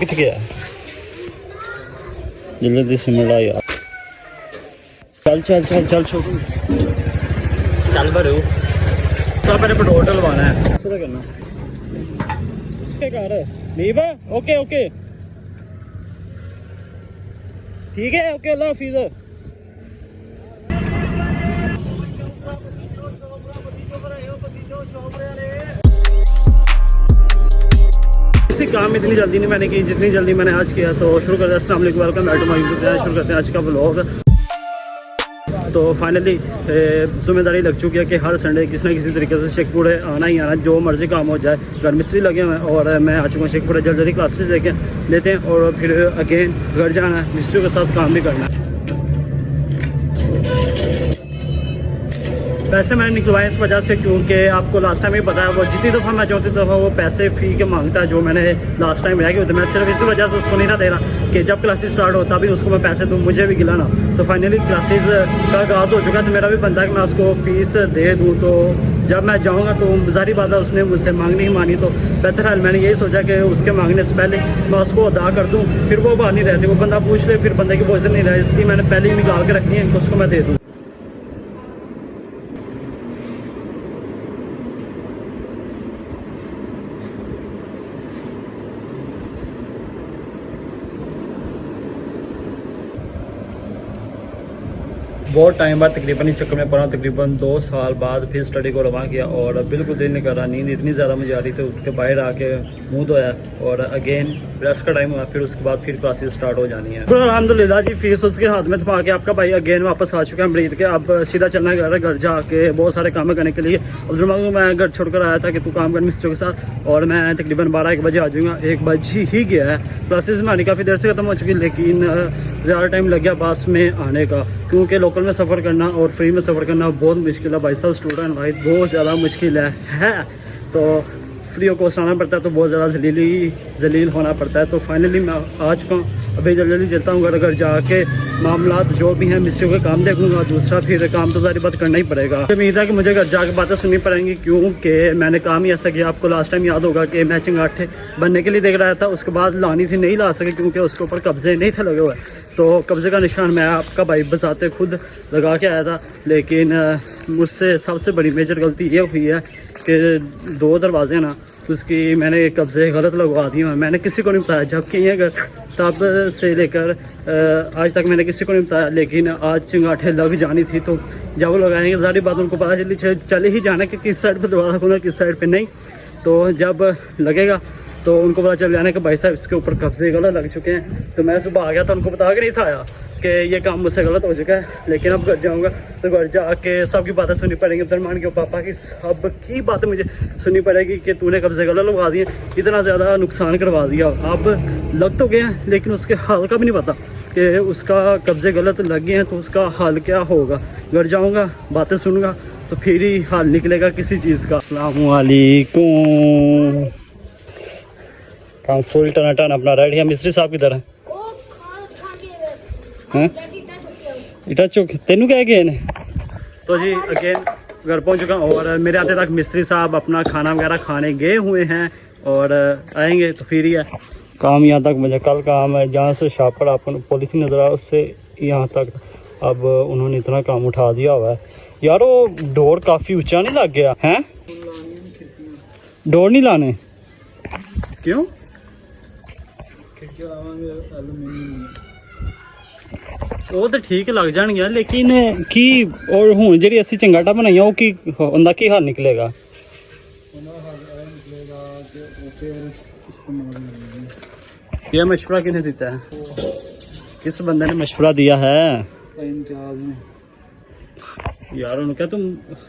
कित गया जल्दी से मिला यार। चल चल चल चल छोटू चल भरो सब मेरे पेट्रोल डलवाना है। क्या करना कर लीव है। ओके ओके ठीक है ओके अल्लाह हाफिज़। किसी काम में इतनी जल्दी नहीं मैंने की जितनी जल्दी मैंने आज किया। तो शुरू करते हैं। अस्सलाम वालेकुम welcome back to my YouTube channel. शुरू करते हैं आज का व्लॉग। तो फाइनली जिम्मेदारी लग चुकी है कि हर संडे किसी ना किसी तरीके से शेखपुरे आना ही आना, जो मर्जी काम हो जाए। घर मिस्त्री लगे हुए हैं और मैं आ चुका हूँ शेखपुरे। जल्दी जल्दी क्लासेस लेते हैं और फिर अगेन घर जाना है, मिस्त्रियों के साथ काम भी करना है। पैसे मैंने निकलवाए इस वजह से क्योंकि आपको लास्ट टाइम ही पता है वो जितनी दफ़ा मैं चाहती दफ़ा वो पैसे फ़ी के मांगता है जो मैंने लास्ट टाइम रह गए होते। मैं सिर्फ इसी वजह से उसको नहीं था दे रहा कि जब क्लासेस स्टार्ट हो तभी उसको मैं पैसे दूँ, मुझे भी गिला ना। तो फाइनली क्लासेस का आगाज़ हो चुका है तो मेरा भी बनता है कि मैं उसको फ़ीस दे दूँ। तो जब मैं जाऊँगा तो ज़ाहिर बात है उसने मुझसे मांगनी ही मानी। तो बहरहाल मैंने यही सोचा कि उसके मांगने से पहले मैं उसको अदा कर दूँ, फिर वो बात नहीं रहती, वो बंदा पूछ ले फिर बंदे की वो इज्जत नहीं रहे। इसलिए मैंने पहले ही निकाल के रखनी है कि उसको मैं दे दूँ। बहुत टाइम बाद तकरीबन इस चक्कर में पड़ा, तकरीबन 2 साल बाद फिर स्टडी को रवा किया और बिल्कुल दिल नहीं कर रहा। नींद इतनी ज़्यादा मुझे आ रही थी, उठ के बाहर आके मुँह धोया और अगेन रेस्ट का टाइम हुआ। फिर उसके बाद फिर क्लासेस स्टार्ट हो जानी है। तो अल्हम्दुलिल्लाह जी फीस उसके हाथ में थमा के आपका भाई अगेन वापस आ चुका है अमरीद के। अब सीधा चलना घर जाके बहुत सारे काम करने के लिए। अब्दुल को मैं घर छोड़कर आया था कि तू काम कर मिस्त्रियों के साथ और मैं तकरीबन 12-1 बजे आ जाऊँगा। 1 बज ही गया है। क्लासेस में आनी काफ़ी देर से ख़त्म हो चुकी, लेकिन ज़्यादा टाइम लग गया बस में आने का क्योंकि लोकल में सफ़र करना और फ्री में सफ़र करना बहुत मुश्किल है भाई साहब। स्टूडेंट भाई बहुत ज़्यादा मुश्किल है। तो फ्री को आना पड़ता है तो बहुत ज़्यादा जलील होना पड़ता है। तो फाइनली मैं आ चुका हूँ। अभी जल्दी चलता हूँ घर जाके मामलात जो भी हैं मिस्त्रियों के काम देखूंगा। दूसरा फिर काम तो सारी बात करना ही पड़ेगा। उम्मीद है कि मुझे घर जाके बातें सुननी पड़ेंगी क्योंकि मैंने काम ही ऐसा किया। आपको लास्ट टाइम याद होगा कि मैं चिंगाठे बनने के लिए देख रहा था, उसके बाद लानी थी, नहीं ला सके क्योंकि उसके ऊपर कब्जे नहीं थे लगे हुए। तो कब्जे का निशान मैं आपका भाई बजाते खुद लगा के आया था, लेकिन मुझसे सबसे बड़ी मेजर गलती ये हुई है कि 2 दरवाजे ना उसकी मैंने कब्जे गलत लगवा दिए हैं। मैंने किसी को नहीं बताया, जबकि ये घर तब से लेकर आज तक मैंने किसी को नहीं बताया, लेकिन आज चिंगाठे लग जानी थी। तो जब वो लगाएंगे सारी बात उनको पता चले ही जाना कि किस साइड पर दरवाज़ा खोलना किस साइड पे नहीं। तो जब लगेगा तो उनको पता चल जाना कि भाई साहब इसके ऊपर कब्जे गलत लग चुके हैं। तो मैं सुबह आ गया था, उनको बता के नहीं था आया कि ये काम मुझसे गलत हो चुका है। लेकिन अब घर जाऊँगा तो घर जाके सबकी बातें सुननी पड़ेंगी। अब्दुलरहमान के पापा की सब की बातें मुझे सुननी पड़ेगी कि तूने कब्जे गलत लगवा दिए, इतना ज़्यादा नुकसान करवा दिया। अब लग तो गए हैं लेकिन उसके हाल का भी नहीं पता कि उसका कब्जे गलत लग गए हैं तो उसका हाल क्या होगा। घर जाऊँगा बातें सुनूँगा तो फिर ही हाल निकलेगा किसी चीज़ का। अस्सलाम वालेकुम। काम फुल टनाटन अपना रेडी है। मिस्त्री साहब किधर है? इटा चुक तेनू कह गए ने। तो जी अगेन घर पहुंच चुका हूँ और मेरे आते तक मिस्त्री साहब अपना खाना वगैरह खाने गए हुए हैं और आएंगे तो फिर ही है काम। यहाँ तक मुझे कल काम है जहाँ से शापर आपको पॉलिथीन नज़र आया उससे यहाँ तक अब उन्होंने इतना काम उठा दिया हुआ है। यार वो डोर काफ़ी ऊंचा नहीं लग गया है? डोर नहीं लाने क्यों? वो तो ठीक लग जाएंगे लेकिन की और हूँ जी असी चंगाटा बनाई वो की उनका की हाल निकलेगा? यह मशवरा किसने दिता है? किस बंदे ने मशवरा दिया है? यार उनका तुम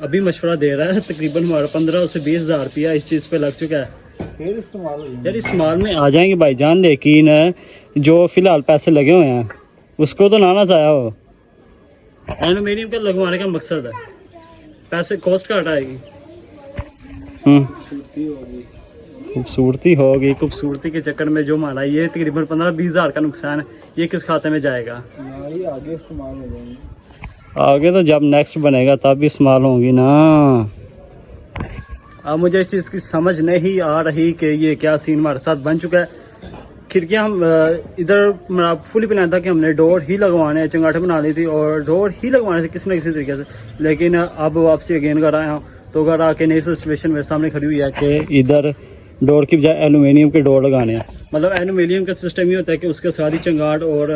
अभी मशवरा दे रहा है। तकरीबन हमारा 15 से 20 हज़ार रुपया इस चीज़ पे लग चुका है। फिर यार इस्तेमाल में आ जाएंगे भाईजान, लेकिन जो फिलहाल पैसे लगे हुए हैं उसको तो ना जाया हो। एल्यूमीनियम का लगवाने का मकसद है पैसे कॉस्ट घट आएगी, खूबसूरती होगी। खूबसूरती के चक्कर में जो माना ये तकरीबन 15-20 हज़ार का नुकसान है, ये किस खाते में जाएगा? आगे इस्तेमाल हो जाएंगे। आगे तो जब नेक्स्ट बनेगा तब भी इस्तेमाल होंगी ना। अब मुझे इस चीज़ की समझ नहीं आ रही कि ये क्या सीन हमारे साथ बन चुका है। खिड़कियाँ हम इधर फुली प्लान था कि हमने डोर ही लगवाने हैं, चंगाटे बना ली थी और डोर ही लगवाने थे किसी न किसी तरीके से, लेकिन अब वापसी अगेन घर आया हूँ तो घर आके नई सिचुएशन मेरे सामने खड़ी हुई है कि इधर डोर की बजाय एलुमिनियम के डोर लगाने हैं। मतलब एलुमिनियम का सिस्टम ये होता है कि उसके साथ ही चंगाट और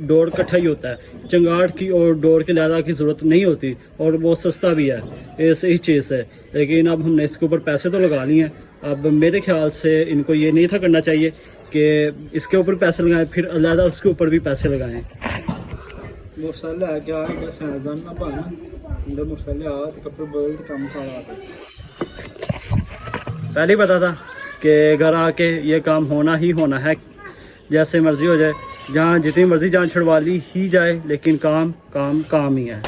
डोर इकट्ठा ही होता है, चंगाट की और डोर के ज़्यादा की ज़रूरत नहीं होती और वो सस्ता भी है, ये सही चीज़ है। लेकिन अब हमने इसके ऊपर पैसे तो लगा लिए हैं, अब मेरे ख्याल से इनको ये नहीं था करना चाहिए कि इसके ऊपर पैसे लगाएं फिर अलहदा उसके ऊपर भी पैसे लगाएं। मसाला है क्या है कैसे जानना पाना इंदर मसाले आ कपड़े बदल के काम खा रहा पहले ही पता था कि घर आके ये काम होना ही होना है, जैसे मर्जी हो जाए, जहाँ जितनी मर्जी जान छुड़वा ली ही जाए, लेकिन काम काम काम ही है।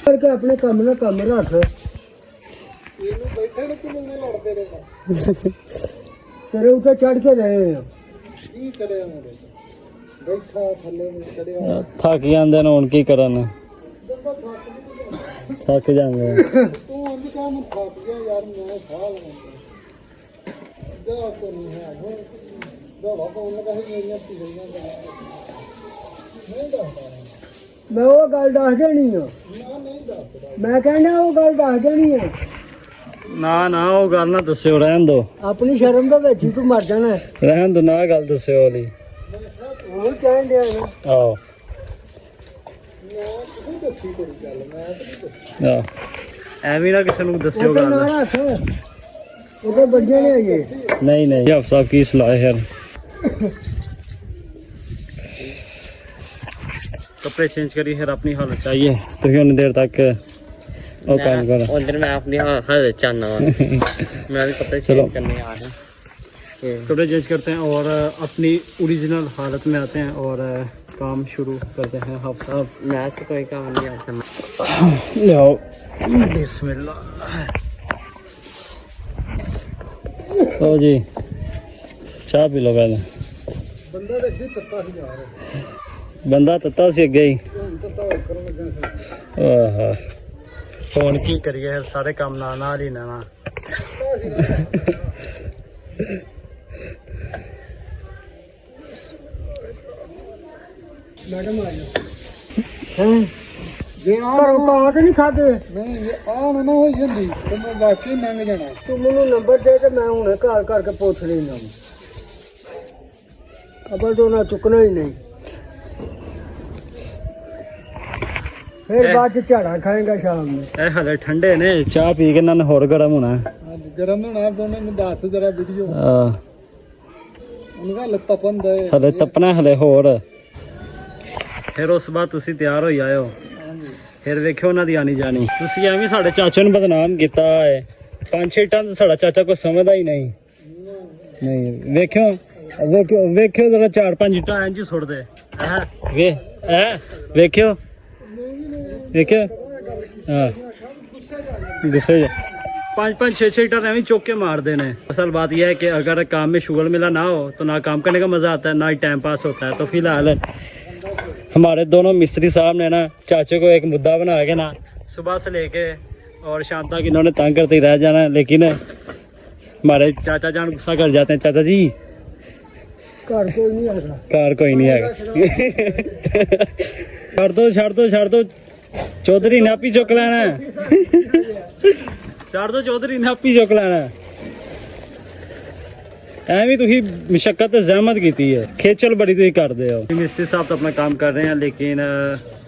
करके अपने काम में काम रख बैठे लड़ते रहे तेरे ऊपर चढ़ के रहे बैठा थले थक जाते हैं ਹੁਣ ਕੀ ਕਰਨ, थक जाते हैं। तू अंदर काम थक गया यार, मैं साल जा तो नहीं है हो दवा को उन्होंने कहा मेरियां पीड़ियां नहीं दसदा मैं वो गल दस देनी है ना नहीं दसदा मैं कहना वो गल दस देनी है ना ना वो गल ना दस्यो, रहन दो, अपनी शर्म दे विच तू मर जाना रहन दो, ना गल दस्यो वाली वो कहन दिया ना आओ ਐਵੇਂ ਨਾ ਕਿਸੇ ਨੂੰ ਦੱਸਿਓ ਗੱਲ। ਉਹਦੇ ਬੱਜੇ ਨੇ ਹੈਗੇ नहीं नहीं आप साहब की सलाह है यार। कपड़े चेंज करिए फिर अपनी हालत चाहिए तो उन्नी देर तक वो काम करो उधर मैं अपनी हालत चाहना मैं भी कपड़े चेंज करने आ रहा हूँ। कपड़े चेंज करते हैं और अपनी ओरिजिनल हालत में आते हैं और काम शुरू करते हैं। हफ्ता मैं तो कोई काम नहीं आता। लियाओ बिस्मिल्लाह। ओ जी चाह पी लो पहले। ਬੰਦਾ ਤਾਂ ਅੱਗੇ ਤੱਤਾ ਸੀ ਯਾਰ ਬੰਦਾ ਤੱਤਾ ਸੀ ਅੱਗੇ ਹੀ। ਹੁਣ ਤੱਤਾ ਹੋਰ ਕਰਨ ਲੱਗਾ ਸੀ ਆਹਾ ਹੁਣ ਕੀ ਕਰੀਏ ਸਾਰੇ ਕੰਮ ਨਾਲ ਹੀ ਨਾ मैडम आ हैं जे पर काट नहीं खाते नहीं आ ना हो जल्दी तो मैं वाकई लंघ जाना तू मेनू नंबर दे ते मैं हुणे घर करके पूछ लेना अब तो ना चुकना ही नहीं फिर बाद झाड़ा खाएगा शाम में ਇਹ ਹਲੇ ਠੰਡੇ ਨੇ ਚਾਹ ਪੀ ਕੇ ਇਹਨਾਂ ਨੇ ਹੋਰ ਗਰਮ ਹੋਣਾ गरम होना दोनों ने 10 जरा वीडियो उनका लत्ता बंद है ਹਲੇ ਤਪਣਾ ਹਲੇ ਹੋਰ ਫਿਰ ਉਸ ਬਾਅਦ ਤੁਸੀਂ ਤਿਆਰ ਹੋਈ ਆਇਓ ਫਿਰ ਵੇਖਿਓ ਉਹਨਾਂ ਦੀ ਆਣੀ ਜਾਣੀ। ਤੁਸੀਂ ਐਵੇਂ ਸਾਡੇ ਚਾਚੇ ਨੂੰ ਬਦਨਾਮ ਕੀਤਾ ਹੈ 5-6 ਟਨ ਸਾਡਾ ਚਾਚਾ ਕੋਈ ਸਮਝਦਾ ਹੀ ਨਹੀਂ ਵੇਖਿਓ ਵੇਖਿਓ ਜਰਾ 4-5 ਇੱਟਾਂ ਇੰਜ ਹੀ ਸੁੱਟਦੇ ਵੇਖਿਓ ਹਾਂ ਗੁੱਸੇ 5-5 6-6 ਇੱਟਾਂ ਐਵੇਂ चौक के मारते हैं। असल बात यह है कि अगर काम में शुगर मिला ना हो तो ना काम करने का मज़ा आता है ना ही टाइम पास होता है। तो फिलहाल हमारे दोनों मिस्त्री साहब ने ना चाचे को एक मुद्दा बना के ना सुबह से लेके और शाम तक इन्होंने तंग करते ही रह जाना, लेकिन हमारे चाचा जान गुस्सा कर जाते हैं। चाचा जी घर कोई नहीं आएगा कार कोई नहीं आएगा छड़ दो चौधरी ने आपी चुक लेना छड़ दो चौधरी ने आपी चुक लेना ਐਵੇਂ ਤੁਸੀਂ ਮੁਸ਼ੱਕਤ ਤੇ ਜ਼ਹਿਮਤ ਕੀਤੀ है, खेचल बड़ी तुम करते हो। मिस्त्री साहब तो अपना काम कर रहे हैं लेकिन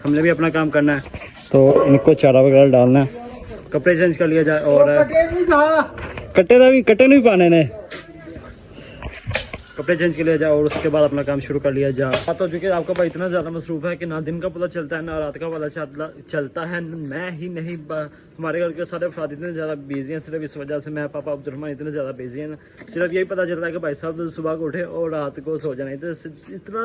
हमने भी अपना काम करना है तो इनको चारा वगैरह डालना है। कपड़े चेंज कर लिया जाए और कट्टे भी पाने ने कपड़े चेंज कर लिया जाए और उसके बाद अपना काम शुरू कर लिया जाए। बात हो चुकी है आपका भाई इतना ज़्यादा मसरूफ़ है कि ना दिन का पता चलता है ना रात का पता चलता है। मैं ही नहीं हमारे घर के सारे अफराद इतने ज़्यादा बिजी हैं, सिर्फ इस वजह से मैं पापा अब्दुर्रहमान इतने ज़्यादा बिजी हैं। सिर्फ यही पता चलता है कि भाई साहब सुबह को उठे और रात को सो जाना, इतना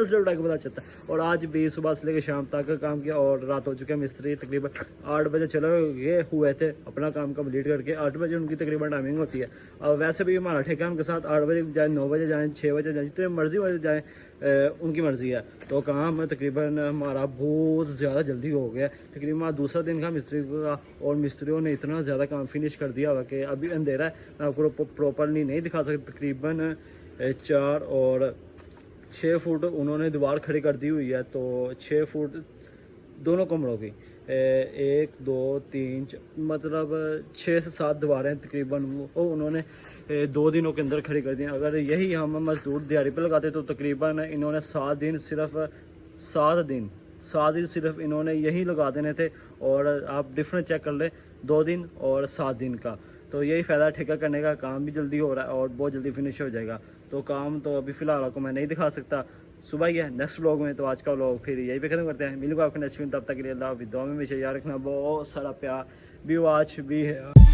सिर्फ टाइम पता चलता है। और आज भी सुबह से लेकर शाम तक काम किया और रात हो चुकी है। मिस्त्री तकरीबन 8 बजे चले हुए थे अपना काम कंप्लीट करके। 8 बजे उनकी तकरीबन टाइमिंग होती है और वैसे भी हमारा ठेका उनके साथ 8 बजे जाए 9 बजे जाएँ 6 बजे जाए जितने मर्जी बजे जाएँ उनकी मर्ज़ी है। तो काम तकरीबन हमारा बहुत ज़्यादा जल्दी हो गया, तकरीबन दूसरा दिन का मिस्त्री का, और मिस्त्रियों ने इतना ज़्यादा काम फिनिश कर दिया हुआ कि अभी अंधेरा है, मैं आपको प्रॉपरली नहीं दिखा सकता। तकरीबन 4 और 6 फुट उन्होंने दीवार खड़ी कर दी हुई है, तो 6 फुट दोनों कमरों की 1 2 3 मतलब 6 से 7 दीवारें तकरीबन वो उन्होंने 2 दिनों के अंदर खड़ी कर दी। अगर यही हम मजदूर दिहाड़ी पे लगाते तो तकरीबन इन्होंने 7 दिन सिर्फ इन्होंने यही लगा देने थे। और आप डिफरेंस चेक कर ले, 2 दिन और 7 दिन का, तो यही फ़ायदा ठेका करने का। काम भी जल्दी हो रहा है और बहुत जल्दी फिनिश हो जाएगा। तो काम तो अभी फ़िलहाल आपको मैं नहीं दिखा सकता, सुबह ही है नेक्स्ट व्लॉग में। तो आज का व्लॉग फिर यही पे खत्म करते हैं। मिलूंगा आपको नेक्स्ट वीडियो, तब तक के लिए अल्लाह हाफ़िज़। दुआ में हमेशा याद रखना, बहुत सारा प्यार भी आज भी है।